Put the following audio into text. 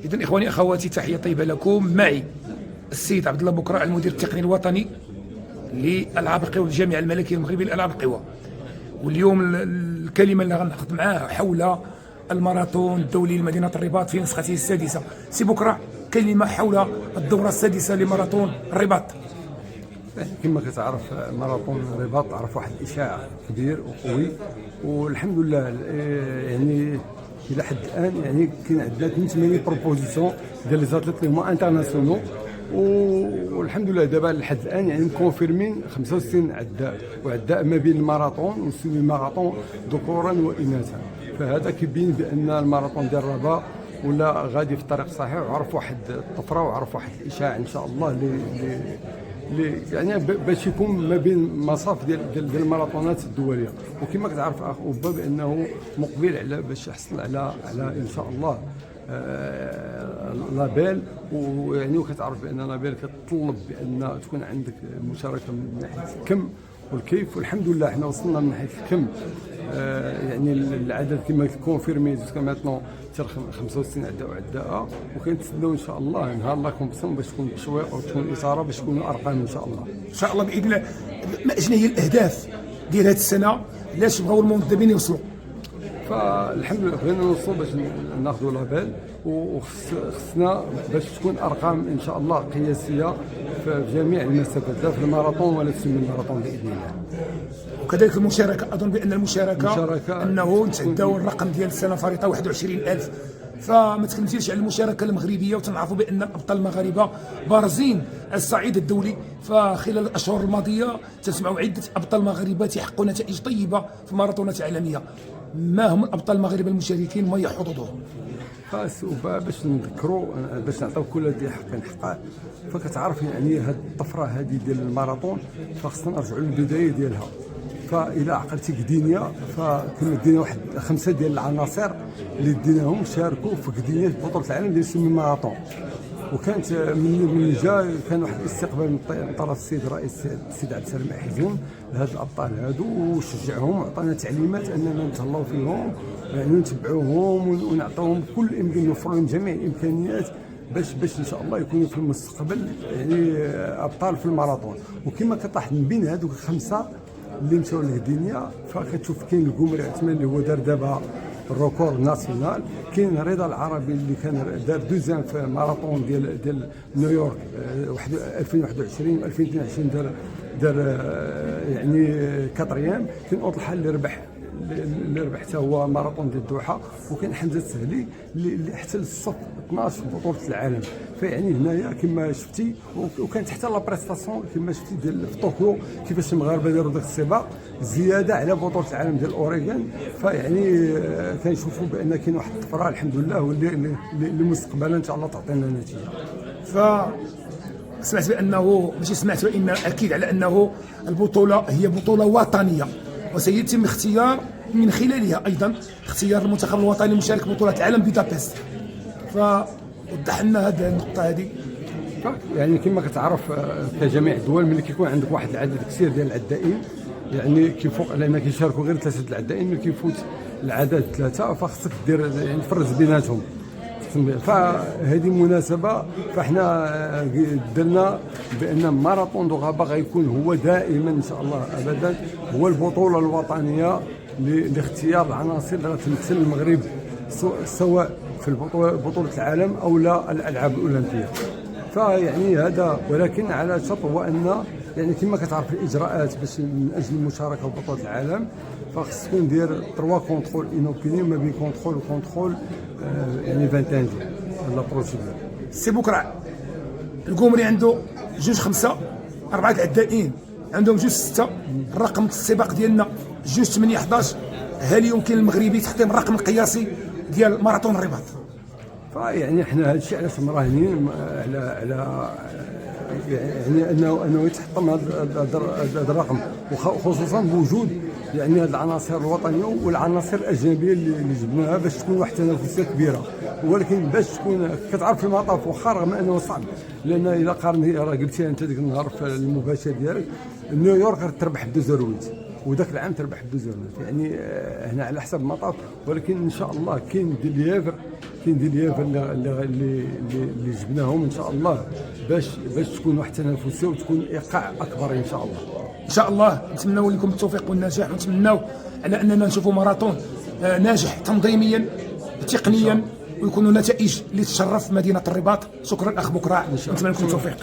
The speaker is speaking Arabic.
إذن إخواني أخواتي، تحية طيبة لكم. معي السيد عبد الله بكرة، المدير التقني الوطني لألعاب القوى الجامعة الملكية المغربية لألعاب القوى. واليوم الكلمة اللي غنعقد معاه حول الماراثون الدولي لمدينة الرباط في نسخته السادسة. سي بكرة، كلمة حول الدورة السادسة لماراثون الرباط. كما كتعرف ماراثون الرباط عرف واحد الاشاع كبير وقوي، والحمد لله يعني الى حد الان يعني كاين عندنا 82 بروبوزيسيون ديال لي زاتليت اللي هما انترناسيونال، والحمد لله دابا لحد الان يعني مكونفيرمين 65 عداء وعداء ما بين الماراثون والسيمي ماراثون ذكورا واناثا. فهذا كيبين بان الماراثون ديال الرباط ولا غادي في الطريق الصحيح، وعرف واحد الطفره وعرف واحد الاشاع ان شاء الله يعني باش يكون ما بين مصاف ديال الماراثونات الدوليه. وكما كتعرف اخ اوبا بانه مقبل على باش يحصل على ان شاء الله لابيل، ويعني وكتعرف بان لابيل كتطلب بان تكون عندك مشاركه من ناحيه الكم والكيف، والحمد لله حنا وصلنا من ناحيه الكم. يعني العدد كما كونفيرمي جوسكا ماتنون 65 عداء وعداءه، وكنتسناو ان شاء الله نهار لا كومبسيون باش تكون تشويق وتكون اثاره باش تكونوا ارقام ان شاء الله. ان شاء الله باذن الله. شنو هي الاهداف ديال هذه السنه علاش بغاو المنظمين يوصلوا؟ فالحمد لله بغينا نوصلوا باش ناخذوا لابيل، وخصنا باش تكون ارقام ان شاء الله قياسيه في جميع المسافات، لا في الماراثون ولا في سيمي الماراثون باذن الله. وكذلك المشاركه، اظن بان المشاركه انه نتعداو الرقم ديال السنه فريطه 21,000. فما تكلمتيش على المشاركه المغربيه، وتنعرفوا بان الابطال المغاربه بارزين على الصعيد الدولي. فخلال الاشهر الماضيه تسمعوا عده ابطال مغاربه تحققوا نتائج طيبه في ماراثونات عالميه. ما هم الابطال المغاربه المشاركين وما هي حظوظهم؟ باش نذكروا، باش نعطيو كل ذي حق حقه. فكتعرف يعني هذه الطفره هذه ديال الماراثون فخصنا نرجعوا للبدايه ديالها. فإلا عقلتي قدينيا، فكنا دينا واحد 5 ديال العناصر اللي ديناهم شاركوا في قدينية بطولة العالم ديال السيمي ماراثون. وكانت من جا كان واحد الاستقبال من طرف السيد الرئيس السيد عبد السلام حزون لهاد الابطال هادو، وشجعهم وعطانا تعليمات اننا نتهلاو فيهم، يعني نتبعوهم ونعطيوهم كل الامكان، نوفر لهم جميع الامكانيات باش ان شاء الله يكونوا في المستقبل يعني ابطال في الماراثون. وكما كطاح من بين هذوك 5 اللي مشاو للدنيا، فكتشوف كاين القمري عثمان اللي هو دار دابا الريكور ناسيونال، كاين رضا العربي اللي كان دار دوزيام في ماراثون ديال نيويورك 2021 2022 دار يعني كاتريام، كاين اوطلحه اللي ربح حتى هو ماراثون ديال الدوحه، وكاين حمزه السهلي اللي حتى للصف 12 في بطوله العالم. فيعني هنايا كما شفتي، وكانت حتى لا بريستاسيون كما شفتي ديال في طوكيو كيفاش المغاربه داروا داك السباق زياده على بطوله العالم ديال اوريغون. فيعني كنشوفوا بان كاين واحد الطفره الحمد لله، واللي مستقبلا ان شاء الله تعطينا نتيجه. سمعت بانه، ماشي سمعت وان اكيد على انه البطوله هي بطوله وطنيه، وسيتم اختيار من خلالها ايضا اختيار المنتخب الوطني المشارك ببطوله العالم بودابست. فوضح لنا هذه النقطه هذه. يعني كما كتعرف كجميع الدول، ملي كيكون عندك واحد العدد كثير ديال العدائين، يعني كيفوق لان كيشاركوا غير 3 العدائين، ملي كيفوت العدد 3 فخصك دير يعني تفرز بيناتهم. فهذه مناسبة، فاحنا درنا بان ماراثون دو غابا غيكون هو دائما ان شاء الله ابدا هو البطولة الوطنية لاختيار العناصر اللي غتمثل المغرب سواء في بطولة العالم او لا الالعاب الاولمبية. فيعني هذا، ولكن على شرط هو ان يعني كما كتعرف الاجراءات باش من اجل المشاركه في بطوله العالم، فخص تكون دير 3 كونترول انوبيني ما بين كونترول وكونترول، يعني 21 ديال لا بروسيدور. سي بكرة، القمري عنده 2 5 4 عدائين، عندهم 2 6. الرقم السباق ديالنا 2 8 11. هل يمكن للمغربي تحطيم الرقم القياسي ديال ماراثون الرباط؟ فيعني احنا هذا الشيء علاش مراهنين على يعني انه يتحطم هذا الرقم، وخصوصا بوجود يعني هذه العناصر الوطنيه والعناصر الاجنبيه اللي جبناها باش تكون واحد التنافسيه كبيره. ولكن باش تكون كتعرف في المطاف، واخا رغم انه صعب، لان الا قارنتي راه قلتيها انت ديك النهار في المباشر ديالك، نيويورك تربح بدوزرويت وذاك العام تربح بدوزرويت، يعني هنا على حسب المطاف. ولكن ان شاء الله كاين دي ليفر، كاين ديال اليافا اللي جبناهم ان شاء الله باش تكون واحد التنافسيه وتكون ايقاع اكبر ان شاء الله. ان شاء الله نتمنوا لكم التوفيق والنجاح، ونتمنوا على اننا نشوفوا ماراثون ناجح تنظيميا تقنيا ويكونوا نتائج اللي تشرف مدينه الرباط. شكرا اخ بكراع، نتمنى لكم التوفيق.